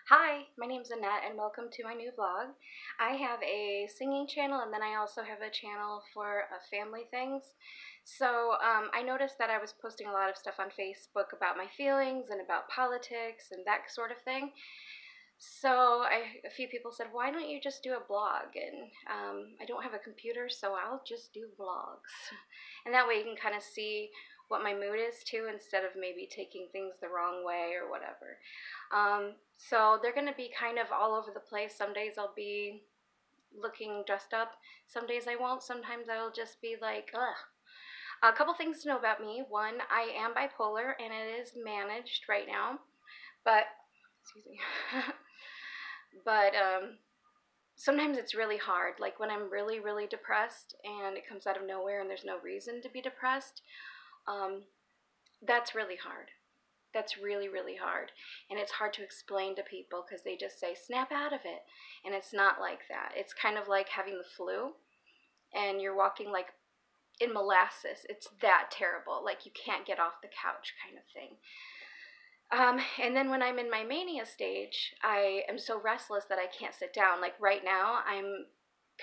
Hi, my name's Annette and welcome to my new vlog. I have a singing channel and then I also have a channel for family things. So I noticed that I was posting a lot of stuff on Facebook about my feelings and about politics and that sort of thing. So a few people said, why don't you just do a blog? And I don't have a computer, so I'll just do vlogs. And that way you can kind of see what my mood is too, instead of maybe taking things the wrong way or whatever. So they're going to be kind of all over the place. Some days I'll be looking dressed up. Some days I won't. Sometimes I'll just be like, ugh. A couple things to know about me. One, I am bipolar and it is managed right now. But, excuse me. but sometimes it's really hard. Like when I'm really, really depressed and it comes out of nowhere and there's no reason to be depressed, that's really hard. That's really, really hard. And it's hard to explain to people because they just say, snap out of it. And it's not like that. It's kind of like having the flu and you're walking like in molasses. It's that terrible. Like you can't get off the couch kind of thing. And then when I'm in my mania stage, I am so restless that I can't sit down. Like right now, I'm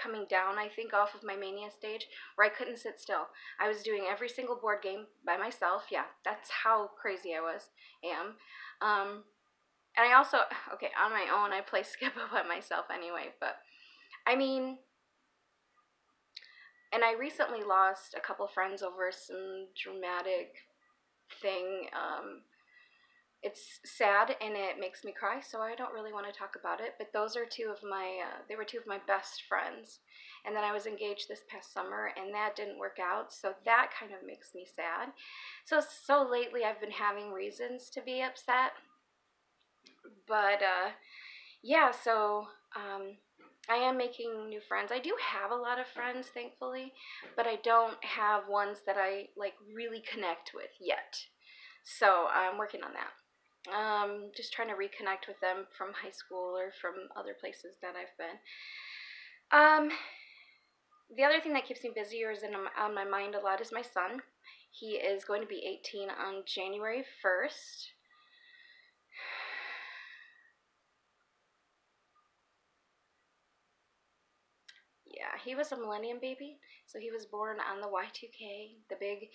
coming down, I think, off of my mania stage where I couldn't sit still. I was doing every single board game by myself. Yeah, that's how crazy I am. And I also, okay, on my own, I play Skip-Bo by myself anyway. But I mean, and I recently lost a couple friends over some dramatic thing. It's sad and it makes me cry, so I don't really want to talk about it. But those are they were two of my best friends. And then I was engaged this past summer and that didn't work out, so that kind of makes me sad. So lately I've been having reasons to be upset. But yeah, so I am making new friends. I do have a lot of friends, thankfully, but I don't have ones that I like really connect with yet. So I'm working on that. Just trying to reconnect with them from high school or from other places that I've been. The other thing that keeps me busy or is on my mind a lot is my son. He is going to be 18 on January 1st. Yeah, he was a millennium baby, so he was born on the Y2K, the big,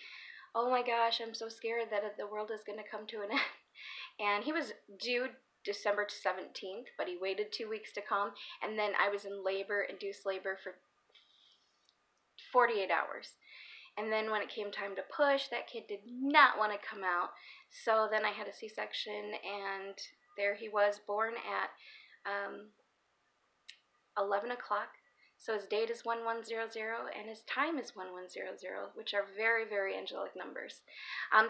oh my gosh, I'm so scared that the world is going to come to an end. And he was due December 17th, but he waited 2 weeks to come, and then I was in labor, induced labor for 48 hours. And then when it came time to push, that kid did not want to come out. So then I had a C-section, and there he was, born at 11 o'clock. So his date is 1100 and his time is 1100, which are very, very angelic numbers.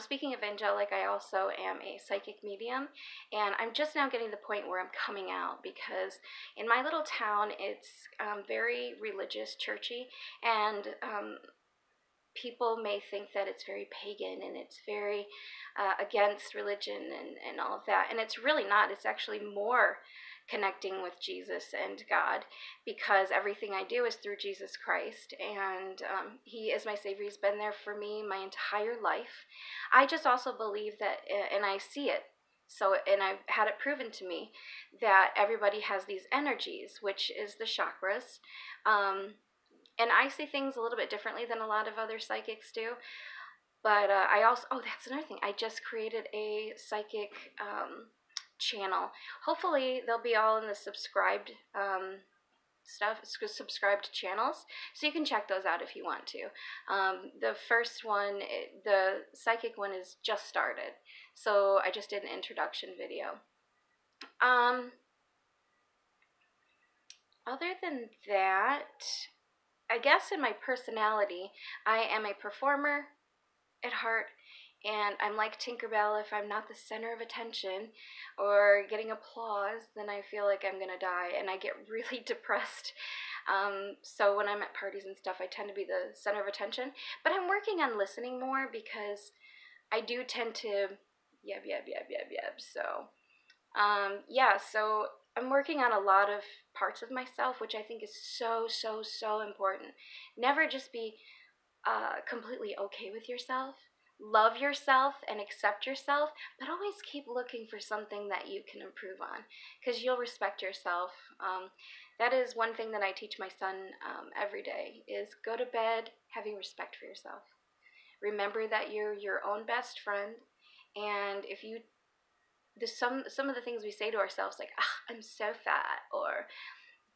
Speaking of angelic, I also am a psychic medium, and I'm just now getting to the point where I'm coming out because in my little town, it's very religious, churchy, and people may think that it's very pagan and it's very against religion and all of that. And it's really not. It's actually more connecting with Jesus and God because everything I do is through Jesus Christ. And He is my Savior. He's been there for me my entire life. I just also believe that, and I see it. So, and I've had it proven to me that everybody has these energies, which is the chakras. And I see things a little bit differently than a lot of other psychics do. But I also, oh, that's another thing. I just created a psychic channel. Hopefully, they'll be all in the subscribed subscribed channels, so you can check those out if you want to. The first one, the psychic one, is just started, so I just did an introduction video. Other than that, I guess in my personality, I am a performer at heart, and I'm like Tinkerbell. If I'm not the center of attention or getting applause, then I feel like I'm gonna die, and I get really depressed. So when I'm at parties and stuff, I tend to be the center of attention. But I'm working on listening more because I do tend to yab. So yeah, so I'm working on a lot of parts of myself, which I think is so important. Never just be completely okay with yourself. love yourself and accept yourself, but always keep looking for something that you can improve on, because you'll respect yourself. That is one thing that I teach my son every day, is go to bed having respect for yourself. Remember that you're your own best friend, and if you there's some of the things we say to ourselves, like, ah, I'm so fat, or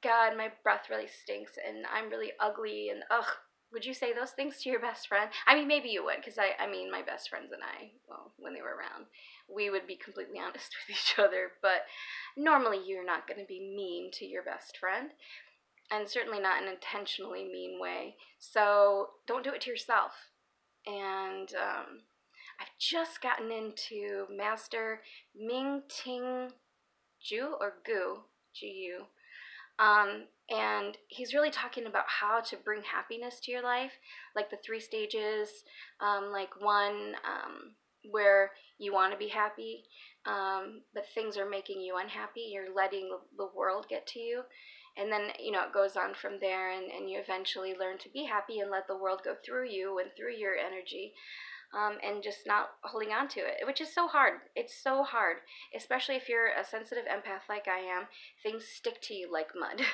God, my breath really stinks, and I'm really ugly, and ugh. Would you say those things to your best friend? I mean, maybe you would, because I mean, my best friends and I, well, when they were around, we would be completely honest with each other, but normally you're not going to be mean to your best friend, and certainly not in an intentionally mean way, so don't do it to yourself. And I've just gotten into Master Ming Ting Ju, or Gu, Gu. And he's really talking about how to bring happiness to your life, like the 3 stages, like one, where you want to be happy, but things are making you unhappy. You're letting the world get to you. And then, it goes on from there, and you eventually learn to be happy and let the world go through you and through your energy. And just not holding on to it, which is so hard. It's so hard, especially if you're a sensitive empath like I am. Things stick to you like mud,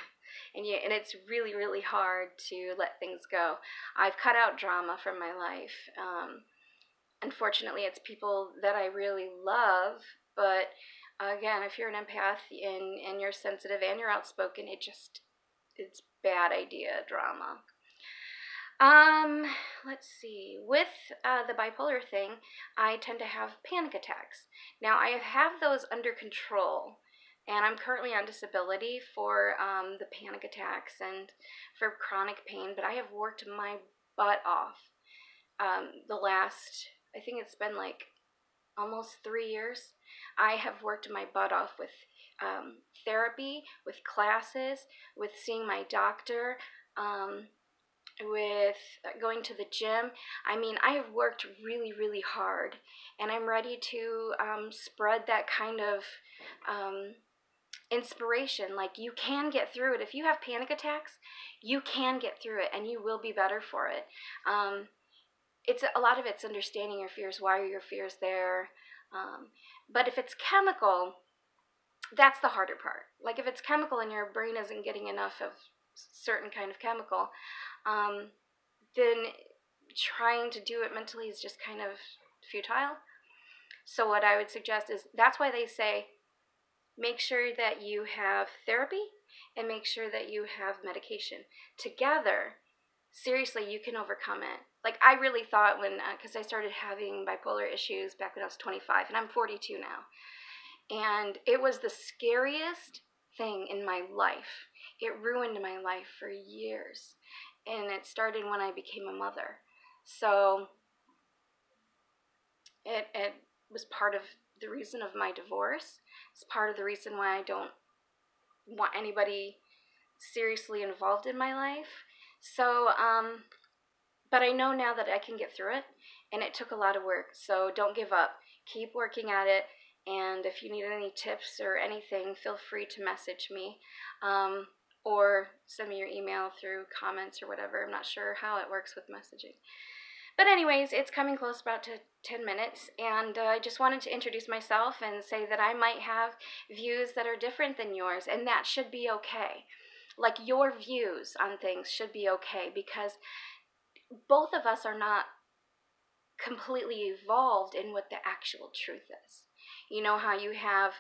and it's really, really hard to let things go. I've cut out drama from my life. Unfortunately, it's people that I really love, but again, if you're an empath and you're sensitive and you're outspoken, it's bad idea, drama. Let's see. With the bipolar thing, I tend to have panic attacks. Now, I have those under control, and I'm currently on disability for the panic attacks and for chronic pain, but I have worked my butt off the last, I think it's been like almost 3 years. I have worked my butt off with therapy, with classes, with seeing my doctor, with going to the gym. I mean, I have worked really, really hard, and I'm ready to spread that kind of inspiration. Like, you can get through it. If you have panic attacks, you can get through it, and you will be better for it. It's a lot of it's understanding your fears. Why are your fears there? But if it's chemical, that's the harder part. Like, if it's chemical and your brain isn't getting enough of certain kind of chemical, then trying to do it mentally is just kind of futile. So what I would suggest is, that's why they say, make sure that you have therapy and make sure that you have medication. Together, seriously, you can overcome it. Like, I really thought when, because I started having bipolar issues back when I was 25, and I'm 42 now. And it was the scariest thing in my life. It ruined my life for years. And it started when I became a mother. So it was part of the reason of my divorce. It's part of the reason why I don't want anybody seriously involved in my life. So, but I know now that I can get through it, and it took a lot of work. So don't give up. Keep working at it. And if you need any tips or anything, feel free to message me. Or send me your email through comments or whatever. I'm not sure how it works with messaging. But anyways, it's coming close about to 10 minutes, and I just wanted to introduce myself and say that I might have views that are different than yours, and that should be okay. Like, your views on things should be okay, because both of us are not completely evolved in what the actual truth is. You know how you have,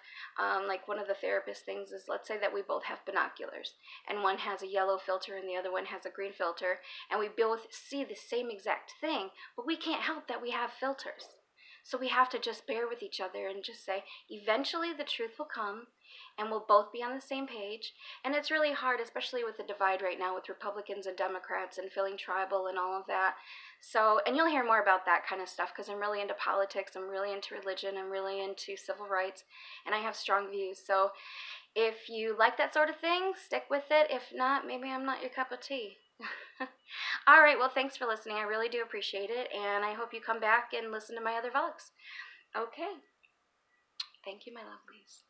like, one of the therapist things is, let's say that we both have binoculars, and one has a yellow filter and the other one has a green filter, and we both see the same exact thing, but we can't help that we have filters. So we have to just bear with each other and just say, eventually the truth will come, and we'll both be on the same page. And it's really hard, especially with the divide right now with Republicans and Democrats and feeling tribal and all of that. So, and you'll hear more about that kind of stuff, because I'm really into politics, I'm really into religion, I'm really into civil rights, and I have strong views. So if you like that sort of thing, stick with it. If not, maybe I'm not your cup of tea. All right, well, thanks for listening. I really do appreciate it, and I hope you come back and listen to my other vlogs. Okay. Thank you, my lovelies.